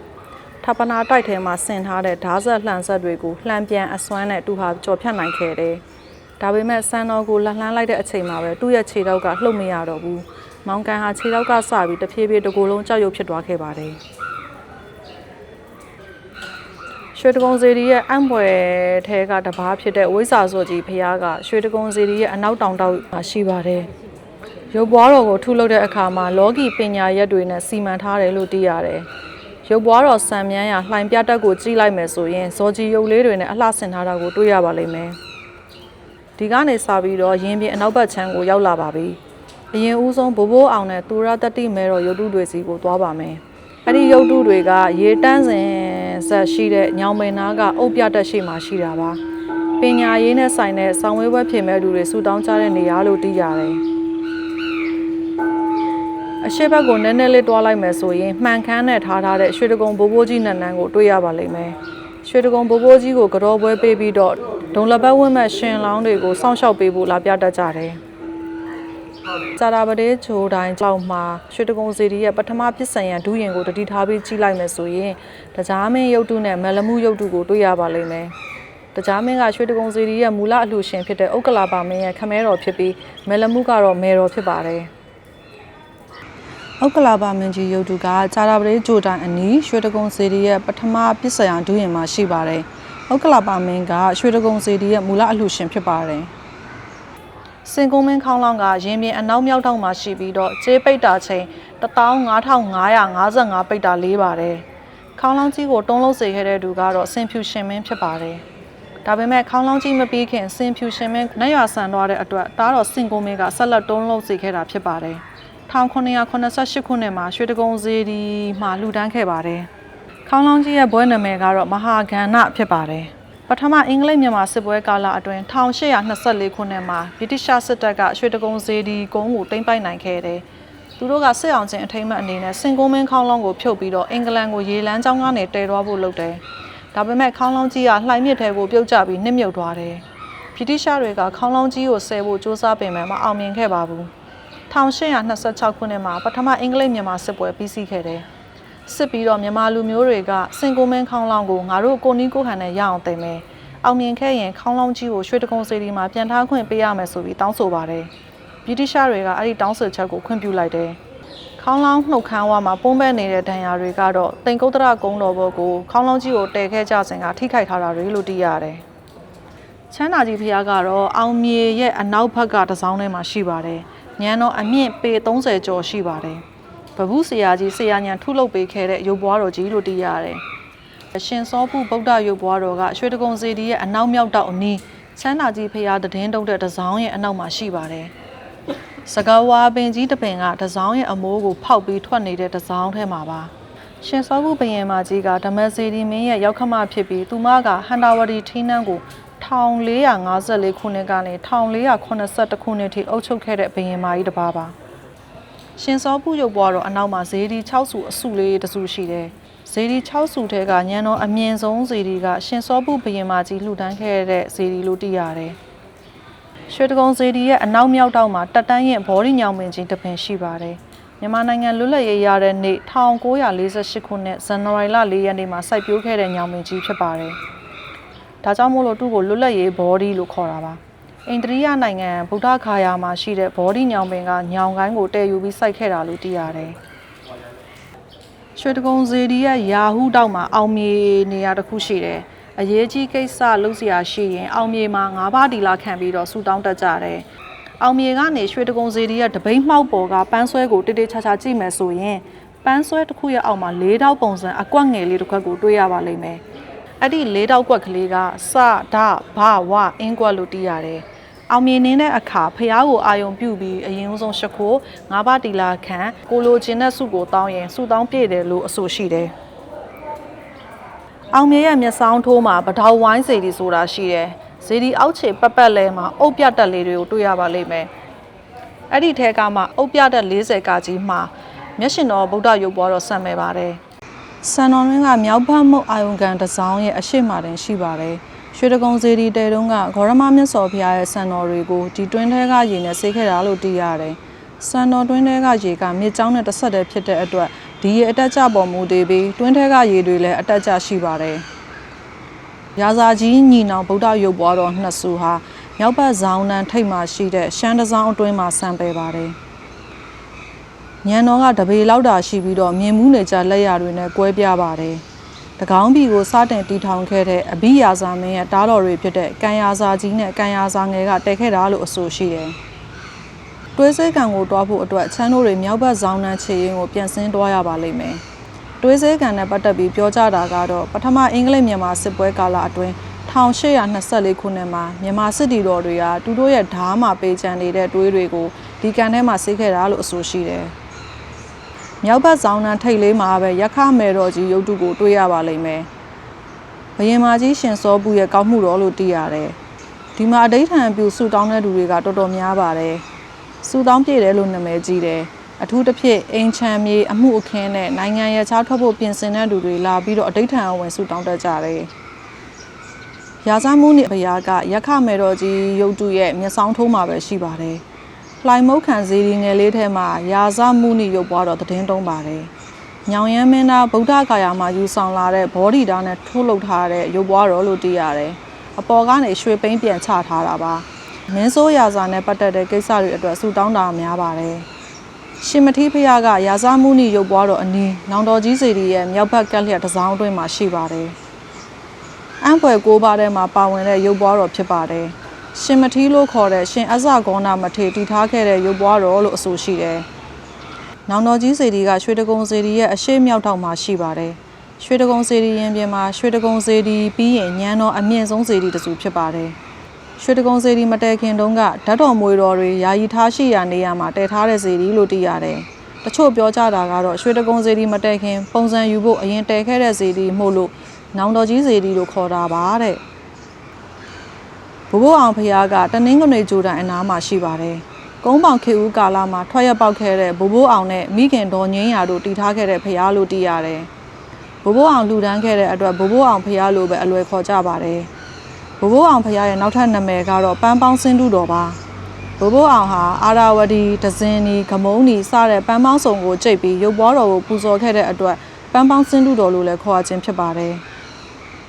ထာပနာတိုက်ထဲမှာဆင်ထားတဲ့ဓာတ်ဆက်လှန်ဆက်တွေကိုလှန်ပြန်အစွမ်းနဲ့သူဟာကြော်ဖြတ်နိုင်ခဲ့တယ် ဒါပေမဲ့စံတော်ကိုလှမ်းလိုက်တဲ့အချိန်မှာပဲသူ့ရဲ့ခြေထောက်ကလှုပ်မရတော့ဘူးမောင်ကန်ဟာခြေထောက်ကစပြီးတဖြည်းဖြည်းတကူလုံးကြောက်ရွံ့ဖြစ်သွားခဲ့ပါတယ်ရွှေတကုံစေတီရဲ့အံ့ဖွယ်ထဲကတပားဖြစ်တဲ့ဝိဇ္ဇာစောကြီးဖရားကရွှေတကုံစေတီရဲ့အနောက်တောင်တောက်မှာရှိပါတယ်ရုပ်ပွားတော်ကိုထုလုပ်တဲ့အခါမှာလောကီပညာရက်တွေနဲ့စီမံထားတယ်လို့သိရတယ်ရုပ်ပွားတော်စံမြန်းရလှိုင်ပြတက်ကိုကြည့်လိုက်မယ်ဆိုရင်ဇော်ကြီးရုပ်လေးတွေနဲ့အလှဆင်ထားတာကိုတွေ့ရပါလိမ့်မယ်ဒီကနေစပြီးတော့ရင်းပြင်းအနောက်ဘက်ခြမ်းကိုရောက်လာပါပြီအရင်ဦးဆုံးဘိုးဘိုးအောင်နဲ့သူရတတိမဲတော်ရုပ်တုတွေစီကိုသွားပါမယ်အဲ့ဒီရုပ်တုတွေကရေတန်းစင်ဆက်ရှိတဲ့ညောင်မင်းနာကအုပ်ပြတက်ရှိမှရှိတာပါပညာရေးနဲ့ဆိုင်တဲ့ဆောင်းဝဲဘွဲဖြစ်မဲ့လူတွေဆူတောင်းကြတဲ့နေရာလို့သိရတယ်အရှိဘက်ကိုနည်းနည်းလေးတွားလိုက်မယ်ဆိုရင်မှန်ခမ်းနဲ့ထားတဲ့ရွှေတကုံဘိုးဘိုးကြီးနန်းနန်းကိုတွေ့ရပါလိမ့်မယ်ရွှေတကုံဘိုးဘိုးကြီးကိုကြောပွဲပေးပြီးတော့ဒုံလက်ပတ်ဝင်းမဲ့ရှင်လောင်းတွေကိုစောင့်ရှောက်ပေးဖို့လာပြတတ်ကြတယ်စာရာပတေးချိုတိုင်းကြောက်မှာရွှေတကုံစီတီရဲ့ပထမပစ္စံရန်ဒူးရင်ကိုတတိထားပြီးကြီးလိုက်မယ်ဆိုရင်တကြားမင်းရုပ်တုနဲ့မလမှုရုပ်တုကိုတွေ့ရပါလိမ့်မယ်တကြားမင်းကရွှေတကုံစီတီရဲ့မူလအလှရှင်ဖြစ်တဲ့ဥက္ကလာပါမင်းရဲ့ခမဲတော်ဖြစ်ပြီးမလမှုကတော့မဲတော်ဖြစ်ပါတယ်ဥက္ကလာပါမင်းကြီးရုပ်တုကစာရာပတေးချိုတိုင်းအနီးရွှေတကုံစီတီရဲ့ပထမပစ္စံရန်ဒူးရင်မှာရှိပါတယ်ဥက္ကလာပါမင်းကရွှေတကုံစီတီရဲ့မူလအလှရှင်ဖြစ်ပါတယ်စင်ကုန်းမင်းခေါင်းလောင်းကရင်းပြင်းအနောက်မြောက်ထောင်မှာရှိပြီးတော့ကျေးပိတ်တာချိန်15555ပိတ်တာလေးပါတယ်။ခေါင်းလောင်းကြီးကိုတွန်းလုံးစေခဲ့တဲ့သူကတော့စင်ဖြူရှင်မင်းဖြစ်ပါတယ်။ဒါပေမဲ့ခေါင်းလောင်းကြီးမပြီးခင်စင်ဖြူရှင်မင်းနတ်ရွာဆန်သွားတဲ့အတွက်တားတော်စင်ကုန်းမင်းကဆက်လက်တွန်းလုံးစေခဲ့တာဖြစ်ပါတယ်။1988ခုနှစ်မှာရွှေတကုံစေတီမှာလှူဒန်းခဲ့ပါတယ်။ခေါင်းလောင်းကြီးရဲ့ဘွဲနာမည်ကတော့မဟာဂန္နဖြစ်ပါတယ်။ပထမအင်္ဂလိပ်မြန်မာစစ်ပွဲကာလအတွင်း1824ခုနှစ်မှာဗြိတိရှစစ်တပ်ကရွှေတကုံစေတီကုန်းကိုသိမ်းပိုက်နိုင်ခဲ့တယ်။သူတို့ကစစ်အောင်ချင်းအထိမ်းအမှတ်အနေနဲ့စင်ကုန်းမင်းခေါင်းလောင်းကိုဖြုတ်ပြီးတော့အင်္ဂလန်ကိုရေလမ်းကြောင်းကနေတည်သွားဖို့လုပ်တယ်။ဒါပေမဲ့ခေါင်းလောင်းကြီးကလှိုင်မြစ်ထဲကိုပြုတ်ကျပြီးနစ်မြုပ်သွားတယ်။ဗြိတိရှတွေကခေါင်းလောင်းကြီးကိုဆယ်ဖို့စ조사ပေမဲ့မအောင်မြင်ခဲ့ပါဘူး။1826ခုနှစ်မှာပထမအင်္ဂလိပ်မြန်မာစစ်ပွဲပြီးစီးခဲ့တယ်။စစ်ပြီးတော့မြန်မာလူမျိုးတွေကစင်ကိုမင်းခေါင်းလောင်းကိုငါတို့ကိုနီးကိုဟန်နဲ့ရအောင်သိမ်းမယ်အောင်မြင်ခဲ့ရင်ခေါင်းလောင်းကြီးကိုရွှေတကုံစေတီမှာပြန်ထားခွင့်ပေးရမယ်ဆိုပြီးတောင်းဆိုပါတယ်ဗြိတိရှတွေကအဲ့ဒီတောင်းဆိုချက်ကိုခွင့်ပြုလိုက်တယ်ခေါင်းလောင်းနှုတ်ခမ်းဝါမှာပုံးပဲနေတဲ့ဒဏ်ရာတွေကတော့တိမ်ကုတ်တရကုန်းတော်ဘက်ကိုခေါင်းလောင်းကြီးကိုတည်ခဲ့ကြစဉ်ကထိခိုက်ထားတာတွေလို့သိရတယ်ချမ်းသာကြီးဖျားကတော့အောင်မြေရဲ့အနောက်ဘက်ကတစ်စောင်းထဲမှာရှိပါတယ်ညံတော့အမြင့်ပေ30ကျော်ရှိပါတယ်ဘဘူးဆရာကြီးဆရာညံထုလုပ်ပေးခဲ့တဲ့ရုပ်ပွားတော်ကြီးလို့သိရတယ်။ရှင်စောပုဗုဒ္ဓရုပ်ပွားတော်ကရွှေတကုံစေတီရဲ့အနောက်မြောက်တောက်အနီးချမ်းသာကြီးဖရာတည်င်းတုပ်တဲ့တစောင်းရဲ့အနောက်မှာရှိပါတယ်။စကားဝါပင်ကြီးတပင်ကတစောင်းရဲ့အမိုးကိုဖောက်ပြီးထွက်နေတဲ့တစောင်းထဲမှာပါ။ရှင်စောပုဘယင်မကြီးကဓမ္မစေတီမင်းရဲ့ရောက်ခမဖြစ်ပြီးသူမကဟန္တာဝတီထီးနန်းကို1454ခုနှစ်ကနေ1482ခုနှစ်ထိအုပ်ချုပ်ခဲ့တဲ့ဘယင်မကြီးတစ်ပါးပါ။ရှင်စောပုရုပ်ပွားတော်အနောက်မှာဇေဒီ6စုအစုလေးတစုရှိတယ်။ဇေဒီ6စုထဲကညံတော်အမြင့်ဆုံးဇေဒီကရှင်စောပုဘုရင်မကြီးလှူဒန်းခဲ့တဲ့ဇေဒီလို့သိရတယ်။ရွှေတကုံဇေဒီရဲ့အနောက်မြောက်တောက်မှာတက်တန်းရင်ဘော်ဒီညောင်ပင်ကြီးတစ်ပင်ရှိပါတယ်။မြန်မာနိုင်ငံလွတ်လပ်ရေးရတဲ့နေ့1948ခုနှစ်ဇန်နဝါရီလ4ရက်နေ့မှာစိုက်ပျိုးခဲ့တဲ့ညောင်ပင်ကြီးဖြစ်ပါတယ်။ဒါကြောင့်မို့လို့သူ့ကိုလွတ်လပ်ရေးဘော်ဒီလို့ခေါ်တာပါ။အိန္ဒိယနိုင်ငံဗုဒ္ဓဂါယာမှာရှိတဲ့ဘော်ဒီညောင်ပင်ကညောင်ကိုင်းကိုတည်ယူပြီးစိုက်ခဲ့တာလို့သိရတယ်။ရွှေတကုံဇေဒီရဲ့ယာဟုတောက်မှာအောင်မြေနေရာတစ်ခုရှိတယ်။အရေးကြီးကိစ္စလုပ်စရာရှိရင်အောင်မြေမှာ9ပါးတီလာခံပြီးတော့ဆူတောင်းတက်ကြတယ်။အောင်မြေကနေရွှေတကုံဇေဒီရဲ့တပိတ်မှောက်ပေါ်ကပန်းဆွဲကိုတိတိကျကျကြည့်မယ်ဆိုရင်ပန်းဆွဲတစ်ခုရဲ့အောက်မှာ၄တောက်ပုံစံအကွက်ငယ်လေးတစ်ခွက်ကိုတွေ့ရပါလိမ့်မယ်။အဲ့ဒီ၄တောက်ကွက်ကလေးကစဒဘဝအင်းကွက်လို့သိရတယ်။အောင်မြင်နေတဲ့အခါဖះကိုအာယုံပြုပြီးအရင်ဆုံးရှခိုး9ပါးတီလာခံကိုလိုချင်တဲ့စုကိုတောင်းရင်စုတောင်းပြည့်တယ်လို့အဆိုရှိတယ်။အောင်မြင်ရဲ့မျက်စောင်းထိုးမှာပထောင်ဝိုင်းစေတီဆိုတာရှိတယ်။ဇေဒီအောက်ခြေပတ်လဲမှာအုပ်ပြတက်လေးတွေကိုတွေ့ရပါလိမ့်မယ်။အဲ့ဒီထဲကမှအုပ်ပြတက်40ကကြီးမှာမျက်ရှင်တော်ဗုဒ္ဓရုပ်ပွားတော်ဆံမဲ့ပါတယ်။စံတော်ရင်းကမြောက်ဘက်မုတ်အာယုံကန်တစ်စောင်းရဲ့အရှိမတင်ရှိပါတယ်။ရွှေတကုံဇေဒီတဲတုံးကဂေါရမမြတ်စောဘုရားရဲ့စံတော်တွေကိုဒီတွင်းထဲကရေနဲ့ဆေးခဲ့တာလို့သိရတယ်။စံတော်တွင်းထဲကရေကမြေကြောင်းနဲ့တစ်ဆက်တည်းဖြစ်တဲ့အတွက်ဒီရေအတက်ကျပေါ်မူတည်ပြီးတွင်းထဲကရေတွေလည်းအတက်ကျရှိပါတယ်။ရာဇာကြီးညီနောင်ဗုဒ္ဓရုပ်ပွားတော်နှစ်စုဟာ မြောက်ဘက်ဇောင်းနန်းထိပ်မှာရှိတဲ့ရှမ်းတစောင်းအတွင်းမှာဆံပယ်ပါတယ်ညံတော်ကတပေလောက်တာရှိပြီးတော့မြင်မှုနေကြလက်ရာတွေနဲ့ကွဲပြားပါတယ်တကောင်းပြည်ကိုစတင်တီထောင်ခဲ့တဲ့အဘိယာဇာမင်းရဲ့တားတော်တွေဖြစ်တဲ့ကန်ယာဇာကြီးနဲ့ကန်ယာဇာငယ်ကတည်ခဲ့တာလို့အဆိုရှိတယ်တွဲစဲကံကိုတွားဖို့အတွက်ချမ်းတို့တွေမြောက်ဘက်ဇောင်းနန်းခြေရင်းကိုပြန်ဆင်းတွားရပါလိမ့်မယ်တွဲစဲကံနဲ့ပတ်သက်ပြီးပြောကြတာကတော့ပထမအင်္ဂလိပ်မြန်မာစစ်ပွဲကာလအတွင်း1824ခုနှစ်မှာမြန်မာစစ်တီတော်တွေကသူတို့ရဲ့ဓားမှာပေးချန်နေတဲ့တွေးတွေကိုဒီကန်ထဲမှာဆေးခဲ့တာလို့အဆိုရှိတယ်မြောက်ဘက်ဇောင်းနန်းထိပ်လေးမှာပဲရခမယ်တော်ကြီးရုပ်တုကိုတွေ့ရပါလိမ့်မယ်ဘယင်မကြီးရှင်စောပူရဲ့ကောက်မှုတော်လို့သိရတယ်ဒီမှာအဋိဌံပြုဆူတောင်းတဲ့သူတွေကတော်တော်များပါတယ်ဆူတောင်းပြည့်တယ်လို့နာမည်ကြီးတယ်အထူးသဖြင့်အိမ်ချမ်းမြေအမှုအခင်းနဲ့နိုင်ငံရဲ့ခြားထွက်ဖို့ပြင်ဆင်တဲ့သူတွေလာပြီးတော့အဋိဌံအဝင်ဆူတောင်းတတ်ကြတယ်ရာဇမှုနဲ့ဘုရားကရခမယ်တော်ကြီးရုပ်တုရဲ့မျက်စောင်းထိုးမှာပဲရှိပါတယ်လှိုင်မုတ်ခံစီရီငယ်လေးထဲမှာရာဇမှုနိရုပ်ပွားတော်သတင်းတုံးပါတယ်။ညောင်ရမ်းမင်းသားဗုဒ္ဓဂါယာမှာယူဆောင်လာတဲ့ဘောဓိတာနဲ့ထိုးလုပ်ထားတဲ့ရုပ်ပွားတော်လို့သိရတယ်။အပေါ်ကနေရွှေပိန်းပြန်ချထားတာပါ။မင်းဆိုးရာဇာနဲ့ပတ်သက်တဲ့ကိစ္စတွေအတွက်ဆူတောင်းတာများပါတယ်။ရှင်မထီးဖျားကရာဇမှုနိရုပ်ပွားတော်အနီးနောင်တော်ကြီးစေတီရဲ့မြောက်ဘက်ကက်လျက်တစ်စောင်းအတွင်းမှာရှိပါတယ်။အံဖွယ်ကိုးပါးထဲမှာပါဝင်တဲ့ရုပ်ပွားတော်ဖြစ်ပါတယ်။ရှင်မထီးလို့ခေါ်တဲ့ရှင်အဇဂေါနာမထေတည်ထားခဲ့တဲ့ရုပ်ပွားတော်လို့အဆိုရှိတယ်။နောင်တော်ကြီးစေတီကရွှေတကုံစေတီရဲ့အရှိမြောက်ထောင်မှာရှိပါတယ်။ရွှေတကုံစေတီရင်ပြင်မှာရွှေတကုံစေတီပြီးရင်ညံတော်အမြင့်ဆုံးစေတီတစ်စုဖြစ်ပါတယ်။ရွှေတကုံစေတီမတည်ခင်တုန်းကဓာတ်တော်မွေတော်တွေယာယီထားရှိရာနေရာမှာတည်ထားတဲ့စေတီလို့သိရတယ်။တချို့ပြောကြတာကတော့ရွှေတကုံစေတီမတည်ခင်ပုံစံယူဖို့အရင်တည်ခဲ့တဲ့စေတီမို့လို့နောင်တော်ကြီးစေတီလို့ခေါ်တာပါတဲ့။ဘိုးအောင်ဖျားကတနင်္ဂနွေဂျိုတန်အနားမှာရှိပါတယ်။ကုန်းပေါင်ခေဦးကာလမှာထွက်ရပေါက်ခဲ့တဲ့ဘိုးအောင်နဲ့မိခင်ဒေါ်ငင်းရာတို့တည်ထားခဲ့တဲ့ဖျားလို့သိရတယ်။ဘိုးအောင်လှူဒန်းခဲ့တဲ့အတွက်ဘိုးအောင်ဖျားလို့ပဲအလွယ်ခေါ်ကြပါတယ်။ဘိုးအောင်ဖျားရဲ့နောက်ထပ်နာမည်ကတော့ပန်းပေါင်းစင်းတုတော်ပါ။ဘိုးအောင်ဟာအာရာဝတီဒဇင်နီဂမုံနီစတဲ့ပန်းပေါင်းစုံကိုကြိတ်ပြီးရုပ်ပွားတော်ကိုပူဇော်ခဲ့တဲ့အတွက်ပန်းပေါင်းစင်းတုတော်လို့လည်းခေါ်ခြင်းဖြစ်ပါတယ်။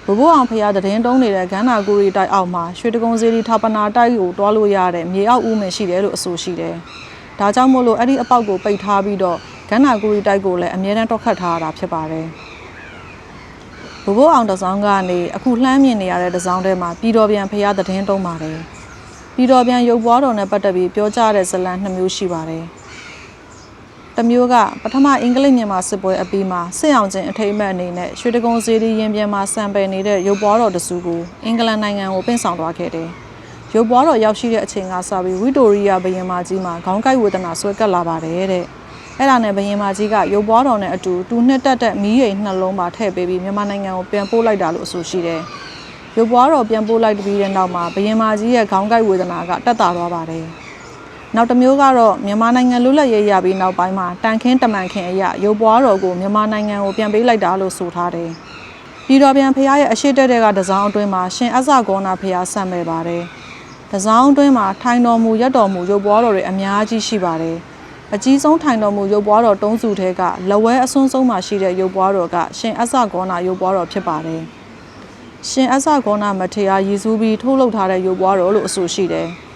ဘိုးအောင်ဖျားသတင်းတုံးနေတဲ့ကန္နာကူရီတိုက်အောက်မှာရွှေတကုံစေတီထာပနာတိုက်ကိုတွားလို့ရတဲ့မြေအောက်ဦးမယ်ရှိတယ်လို့အဆိုရှိတယ်။ဒါကြောင့်မို့လို့အဲ့ဒီအပေါက်ကိုပိတ်ထားပြီးတော့ကန္နာကူရီတိုက်ကိုလည်းအမြဲတမ်းတော့ခတ်ထားရတာဖြစ်ပါတယ်။ဘိုးအောင်တစောင်းကနေအခုလှမ်းမြင်နေရတဲ့တစောင်းထဲမှာပြည်တော်ပြန်ဖျားသတင်းတုံးပါတယ်။ပြည်တော်ပြန်ရုပ်ပွားတော်နဲ့ပတ်သက်ပြီးပြောကြားတဲ့ဇလံ2မျိုးရှိပါတယ်။တစ်မျိုးကပထမအင်္ဂလိပ်မြန်မာစစ်ပွဲအပြီးမှာစစ်အောင်ကျင်းအထိမ်းအမှတ်အနေနဲ့ရွှေတကုံစေတီရင်ပြင်မှာစံပယ်နေတဲ့ရုပ်ပွားတော်တစုကိုအင်္ဂလန်နိုင်ငံကိုပင့်ဆောင်သွားခဲ့တယ်။ရုပ်ပွားတော်ရောက်ရှိတဲ့အချိန်ကစပြီးဝီတိုရီယာဘုရင်မကြီးမှာခေါင်းကိုက်ဝေဒနာဆွဲကပ်လာပါတယ်တဲ့။အဲ့ဒါနဲ့ဘုရင်မကြီးကရုပ်ပွားတော်နဲ့အတူတူနှစ်တက်တဲ့မီးရိမ်နှလုံးပါထည့်ပေးပြီးမြန်မာနိုင်ငံကိုပြန်ပို့လိုက်တာလို့အဆိုရှိတယ်။ရုပ်ပွားတော်ပြန်ပို့လိုက်ပြီးတဲ့နောက်မှာဘုရင်မကြီးရဲ့ခေါင်းကိုက်ဝေဒနာကတက်တာသွားပါတယ်။နောက်တစ်မျိုးကတော့မြန်မာနိုင်ငံလွတ်လပ်ရေးရပြီးနောက်ပိုင်းမှာတန်ခင်းတမန်ခင်းအရာရုပ်ပွားတော်ကိုမြန်မာနိုင်ငံကိုပြန်ပေးလိုက်တာလို့ဆိုထားတယ်။ပြည်တော်ပြန်ဖျားရဲ့အရှိတက်တဲ့ကတစောင်းအတွင်းမှာရှင်အဇဂေါနာဖျားဆက်မဲ့ပါတယ်။တစောင်းအတွင်းမှာထိုင်တော်မူရက်တော်မူရုပ်ပွားတော်တွေအများကြီးရှိပါတယ်။အကြီးဆုံးထိုင်တော်မူရုပ်ပွားတော်၃စုထဲကလက်ဝဲအစွန်းဆုံးမှာရှိတဲ့ရုပ်ပွားတော်ကရှင်အဇဂေါနာရုပ်ပွားတော်ဖြစ်ပါတယ်။ရှင်အဇဂေါနာမထေရရည်စူးပြီးထိုးလုပ်ထားတဲ့ရုပ်ပွားတော်လို့အဆိုရှိတယ်။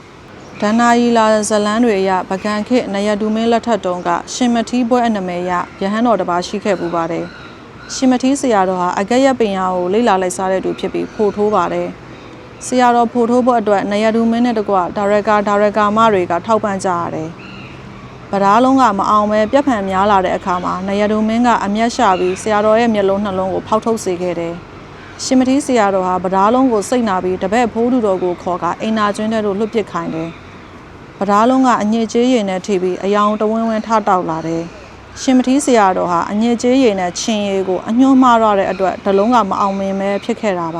ဒဏ္ဍာရီလာဇလန်းတွေအရပကံခေနရတူမင်းလက်ထက်တုန်းကရှင်မထီးပွဲအနမဲရရဟန်းတော်တစ်ပါးရှိခဲ့ပူပါတယ်။ရှင်မထီးဆရာတော်ဟာအကက်ရပင်ရကိုလိလာလိုက်စားတဲ့သူဖြစ်ပြီးဖိုထိုးပါတယ်။ဆရာတော်ဖိုထိုးဖို့အတွက်နရတူမင်းနဲ့တကွဒါရကာမတွေကထောက်ပံ့ကြရတယ်။ဗဒါလုံးကမအောင်ပဲပြက်ဖန်များလာတဲ့အခါမှာနရတူမင်းကအမျက်ရှာပြီးဆရာတော်ရဲ့မျက်လုံးနှလုံးကိုဖောက်ထုတ်စေခဲ့တယ်။ရှင်မထီးဆရာတော်ဟာဗဒါလုံးကိုစိတ်နာပြီးတပည့်ဖိုးသူတော်ကိုခေါ်ကအင်နာကျွန်းတဲ့တို့လွတ်ပစ်ခိုင်းတယ်။ဗဒါလုံးကအညစ်ကြေးရည်နဲ့ထိပြီးအယောင်တဝင်းဝင်းထတောက်လာတယ်။ရှင်မထီးဆရာတော်ဟာအညစ်ကြေးရည်နဲ့ချင်းရည်ကိုအညှိုးမှားရတဲ့အတွက်ဒလုံးကမအောင်မြင်ပဲဖြစ်ခဲ့တာပါ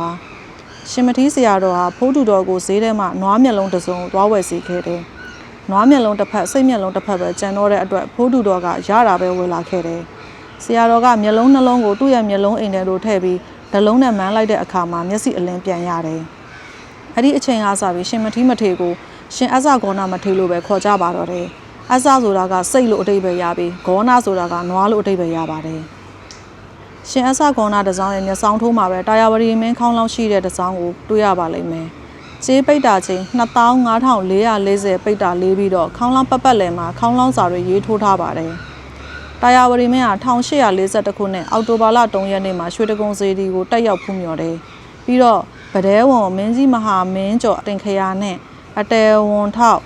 ။ရှင်မထီးဆရာတော်ဟာဖိုးသူတော်ကိုဈေးထဲမှာနွားမျက်လုံးတစ်စုံသွားဝယ်စီခဲ့တယ်။နွားမျက်လုံးတစ်ဖက်စိတ်မျက်လုံးတစ်ဖက်ပဲကျန်တော့တဲ့အတွက်ဖိုးသူတော်ကရတာပဲဝယ်လာခဲ့တယ်။ဆရာတော်ကမျက်လုံးနှလုံးကိုသူ့ရဲ့မျက်လုံးအိမ်ထဲတို့ထည့်ပြီးဒလုံးနဲ့မန်းလိုက်တဲ့အခါမှာမျက်စိအလင်းပြန်ရတယ်။အဲ့ဒီအချိန်ကစပြီးရှင်မထီးမထေကိုရှင်အဇဂေါနာမထေလို့ပဲခေါ်ကြပါတော့တယ်။အဇဆိုတာကစိတ်လို့အဓိပ္ပာယ်ရပြီးဂေါနာဆိုတာကနွားလို့အဓိပ္ပာယ်ရပါတယ်။ရှင်အဇဂေါနာတစောင်းရဲ့မျက်စောင်းထိုးမှာပဲတာယာဝတီမင်းခေါင်းလောင်းရှိတဲ့တစောင်းကိုတွေ့ရပါလိမ့်မယ်။ ကျေးပိတ်တာချင်း25,440ပိတ်တာလေးပြီးတော့ခေါင်းလောင်းပတ်ပတ်လည်မှာခေါင်းလောင်းစာတွေရေးထိုးထားပါတယ်။တာယာဝတီမင်းဟာ1842ခုနှစ်အောက်တိုဘာလ3ရက်နေ့မှာရွှေတကုံစေတီကိုတက်ရောက်ဖူးမြော်တယ်။ပြီးတော့ဗဒဲဝန်မင်းကြီးမဟာမင်းကျော်တင်ခရာနဲ့အတဲဝန်ထောက်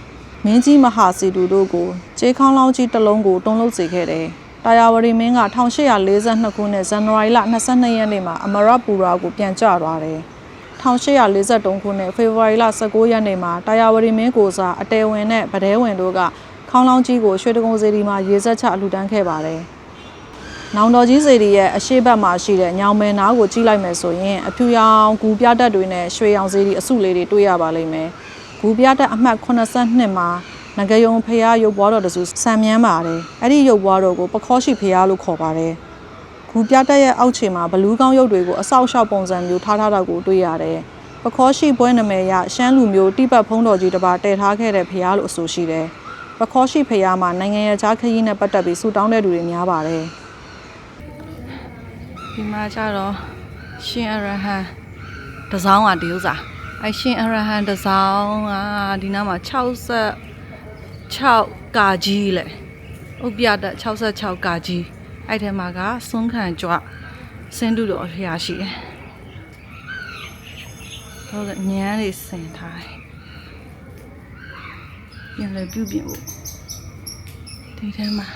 မင်းကြီးမဟာစီတူတို့ကိုကျေးခေါင်းလောင်းကြီးတစ်လုံးကိုတွန်းလှုပ်စေခဲ့တယ်။တာယာဝတီမင်းက1842ခုနှစ်ဇန်နဝါရီလ22ရက်နေ့မှာအမရပူရာကိုပြန်ကျသွားတယ်။1843ခုနှစ်ဖေဖော်ဝါရီလ19ရက်နေ့မှာတာယာဝတီမင်းကိုစားအတဲဝင်နဲ့ဗဒဲဝင်တို့ကခေါင်းလောင်းကြီးကိုရွှေတကုံစေတီမှာရေစက်ချအလှူဒန်းခဲ့ပါတယ်။နောင်တော်ကြီးစေတီရဲ့အရှိတ်ဘက်မှာရှိတဲ့ညောင်မဲနားကိုကြည့်လိုက်မယ်ဆိုရင်အဖြူရောင်ဂူပြတက်တွေနဲ့ရွှေရောင်စေတီအစုလေးတွေတွေ့ရပါလိမ့်မယ်။ဂူပြတက်အမှတ်82မှာငကယုံဖျားရုပ်ဘွားတော်တစုဆံမြန်းပါတယ်။အဲ့ဒီရုပ်ဘွားတော်ကိုပခောရှိဖျားလို့ခေါ်ပါတယ်။ဂူပြတက်ရဲ့အောက်ခြေမှာဘလူးကောင်းရုပ်တွေကိုအဆောက်အအုံပုံစံမျိုးထားတာကိုတွေ့ရတယ်။ပခောရှိပွဲနာမည်ရရှမ်းလူမျိုးတိပတ်ဖုံးတော်ကြီးတစ်ပါးတည်ထားခဲ့တဲ့ဖျားလို့အဆိုရှိတယ်။ပခောရှိဖျားမှာနိုင်ငံရဲ့ခြားခရီးနဲ့ပတ်သက်ပြီးဆူတောင်းတဲ့လူတွေများပါတယ်။ဒီမှာကျတော့ရှင်အရဟံတစောင်းကတရုပ်စာအရှင်အရဟံတစောင်းကဒီနားမှာ66ကာကြီးလေဥပ္ပယတက်66ကာကြီးအဲ့ထဲမှာကစွန်းခံကြွစင်းတူတော်ဖျားရှိတယ်ဟုတ်ကဲ့ညမ်းလေးစင်ထားတယ်ပြန်လဲပြုပြင်ဖို့ဒီထဲမှာ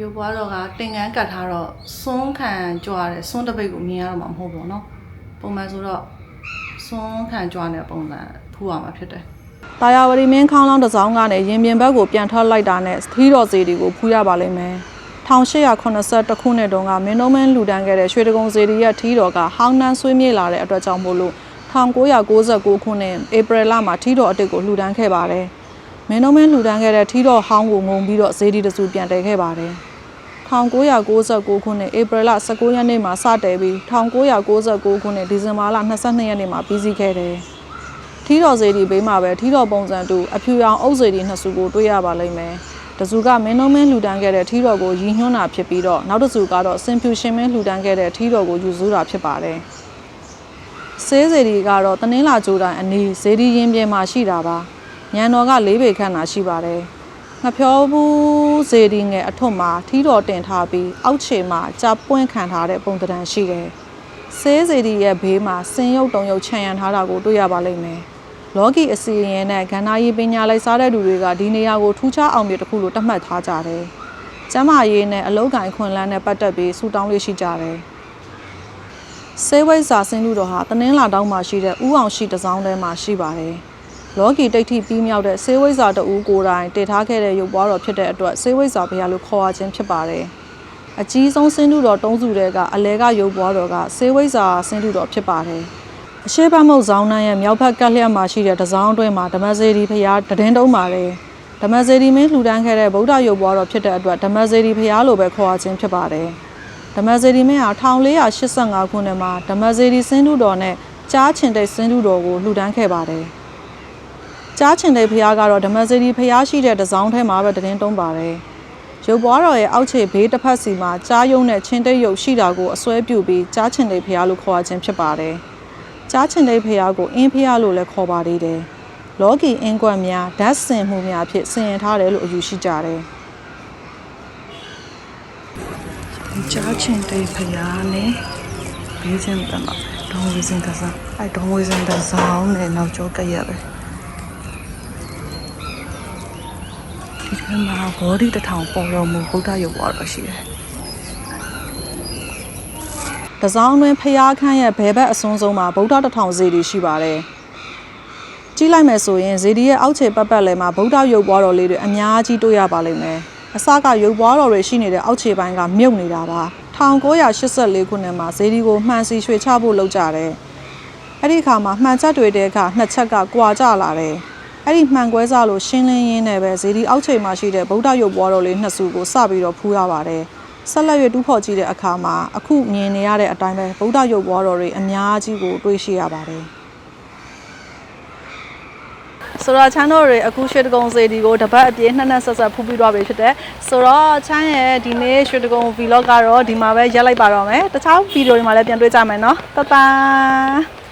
ရုပ်ဘွားတော်ကတင်ငန်းကတ်ထားတော့စွန်းခံကြွတယ်စွန်းတပိတ်ကိုမြင်ရတော့မှာမဟုတ်ဘူးเนาะပုံမှန်ဆိုတော့စွန်းခံကြွတဲ့ပုံစံဖူးရမှာဖြစ်တယ်တာယာဝတီမင်းခေါင်းလောင်းတစ်စောင်းကနေရင်ပြင်ဘက်ကိုပြန်ထွက်လိုက်တာနဲ့သီးတော်စေတီကိုဖူးရပါလိမ့်မယ်1882ခုနှစ်တုန်းကမင်းတို့မင်းလူတန်းခဲ့တဲ့ရွှေတကုံစေတီရဲ့ထီးတော်ကဟောင်းနှန်းဆွေးမြေ့လာတဲ့အတွက်ကြောင့်မို့လို့1999ခုနှစ်ဧပြီလမှာထီးတော်အတစ်ကိုလှူဒန်းခဲ့ပါတယ်မင်းတို့မင်းလှူဒန်းခဲ့တဲ့ထီးတော်ဟောင်းကိုငုံပြီးတော့စေတီတစုပြန်တည်ခဲ့ပါတယ်1999ခုနှစ်ဧပြီလ19ရက်နေ့မှာစတည်ပြီး1999ခုနှစ်ဒီဇင်ဘာလ22ရက်နေ့မှာပြီးစီးခဲ့တယ်ထီးတော်စေတီဘေးမှာပဲထီးတော်ပုံစံတူအဖြူရောင်အုပ်စေတီနှစ်စုကိုတွေ့ရပါလိမ့်မယ်တစုကမင်းတို့မင်းလှူဒန်းခဲ့တဲ့ထီးတော်ကိုရည်ညွှန်းတာဖြစ်ပြီးတော့နောက်တစ်စုကတော့စင်ဖြူရှင်မင်းလှူဒန်းခဲ့တဲ့ထီးတော်ကိုယူစုတာဖြစ်ပါတယ်ဆေးစေတီကတော့တနင်္လာကြိုတိုင်းအနီးစေတီရင်ပြင်မှာရှိတာပါညံတော်က၄ပေခန့်သာရှိပါတယ်ငဖြောဘူးစေတီငယ်အထွတ်မှာထီးတော်တင်ထားပြီးအောက်ခြေမှာကြာပွင့်ခံထားတဲ့ပုံသဏ္ဍာန်ရှိတယ်ဆေးစေတီရဲ့ဘေးမှာစင်ရုပ်တုံရုပ်ခြံရံထားတာကိုတွေ့ရပါလိမ့်မယ်လောကီအစီရင်နဲ့ဂန္ဓာရီပညာလိုက်စားတဲ့လူတွေကဒီနေရာကိုထူးခြားအောင်မြင်တစ်ခုလို့သတ်မှတ်ထားကြတယ်။ကျမ်းမာရေးနဲ့အလုပ်ကိုင်ခွင့်လန်းနဲ့ပတ်သက်ပြီးဆူတောင်းလေးရှိကြတယ်။ဆေးဝိဇ္ဇာဆင်းလူတော်ဟာတနင်္လာတောင်းမှာရှိတဲ့ဥအောင်ရှိတစောင်းထဲမှာရှိပါတယ်။လောကီတိတ်ထိပြီးမြောက်တဲ့ဆေးဝိဇ္ဇာတဦးကိုယ်တိုင်တည်ထားခဲ့တဲ့ရုပ်ပွားတော်ဖြစ်တဲ့အတွက်ဆေးဝိဇ္ဇာဘုရားလို့ခေါ်ရခြင်းဖြစ်ပါတယ်။အကြီးဆုံးဆင်းလူတော်3စုတဲကအလဲကရုပ်ပွားတော်ကဆေးဝိဇ္ဇာဆင်းလူတော်ဖြစ်ပါတယ်။အရှိဘမုတ်ဇောင်းနှံရဲ့မြောက်ဘက်ကလျက်မှာရှိတဲ့တစောင်းအတွင်းမှာဓမ္မစေတီဖျားတည်င်းတုံးပါတယ်ဓမ္မစေတီမင်းလှူဒန်းခဲ့တဲ့ဗုဒ္ဓရုပ်ဘွားတော်ဖြစ်တဲ့အတွက်ဓမ္မစေတီဖျားလိုပဲခေါ်ရခြင်းဖြစ်ပါတယ်ဓမ္မစေတီမင်းဟာ1485ခုနှစ်မှာဓမ္မစေတီစင်းတူတော်နဲ့ကြားချင်တဲ့စင်းတူတော်ကိုလှူဒန်းခဲ့ပါတယ်ကြားချင်တဲ့ဖျားကတော့ဓမ္မစေတီဖျားရှိတဲ့တစောင်းထဲမှာပဲတည်င်းတုံးပါတယ်ရုပ်ဘွားတော်ရဲ့အောက်ခြေဘေးတစ်ဖက်စီမှာကြားယုံနဲ့ချင်းတိတ်ရုပ်ရှိတာကိုအစွဲပြုပြီးကြားချင်တဲ့ဖျားလို့ခေါ်ရခြင်းဖြစ်ပါတယ်ကြားချင်တဲ့ဖျားကိုအင်းဖျားလို့လည်းခေါ်ပါသေးတယ်။လောကီအင်းကွက်များဓာတ်ဆင်မှုများဖြင့်ဆင်ရင်ထားတယ်လို့အယူရှိကြတယ်။ကြားချင်တဲ့ဖျားနဲ့ဘေးစင်တမဒေါ်ဝေစင်တစားအဲဒေါ်ဝေစင်တစားနဲ့နောက်ကျောကရပဲ။ဒီထဲမှာဘောဒီတစ်ထောင်ပေါ်တော်မူဗုဒ္ဓရုပ်ဘွားတော်ရှိတယ်။တစောင်းတွင်ဖျားခန့်ရဲ့ဘဲဘက်အစွန်းဆုံးမှာဗုဒ္ဓတစ်ထောင်စေတီရှိပါတယ်။ကြည့်လိုက်မယ်ဆိုရင်စေတီရဲ့အောက်ခြေပတ်ပတ်လည်မှာဗုဒ္ဓရုပ်ဘွားတော်လေးတွေအများကြီးတွေ့ရပါလိမ့်မယ်။အစကရုပ်ဘွားတော်တွေရှိနေတဲ့အောက်ခြေပိုင်းကမြုပ်နေတာပါ။1984ခုနှစ်မှာစေတီကိုမှန်စီရွှေချဖို့လုပ်ကြတယ်။အဲ့ဒီအခါမှာမှန်ချက်တွေတဲ့အခါနှစ်ချက်ကကွာကျလာတယ်။အဲ့ဒီမှန်ကွဲစားလို့ရှင်းလင်းရင်းနဲ့ပဲစေတီအောက်ခြေမှာရှိတဲ့ဗုဒ္ဓရုပ်ဘွားတော်လေးနှစ်စုကိုစပြီးတော့ဖူးရပါတယ်။ဆက်လက်ရတူးဖော်ကြည့်တဲ့အခါမှာအခုမြင်နေရတဲ့အတိုင်းပဲဗုဒ္ဓရုပ်ဘွားတော်တွေအများကြီးကိုတွေ့ရှိရပါတယ်ဆိုတော့ချမ်းတို့တွေအခုရွှေတကုံစေတီကိုတပတ်အပြည့်နှစ်ဆက်ဆက်ဖူးပြီးတော့ပြီဖြစ်တယ်ဆိုတော့ချမ်းရဲ့ဒီနေ့ရွှေတကုံ vlog ကတော့ဒီမှာပဲရပ်လိုက်ပါတော့မယ်တခြားဗီဒီယိုတွေမှာလည်းပြန်တွေ့ကြမယ်နော်တတား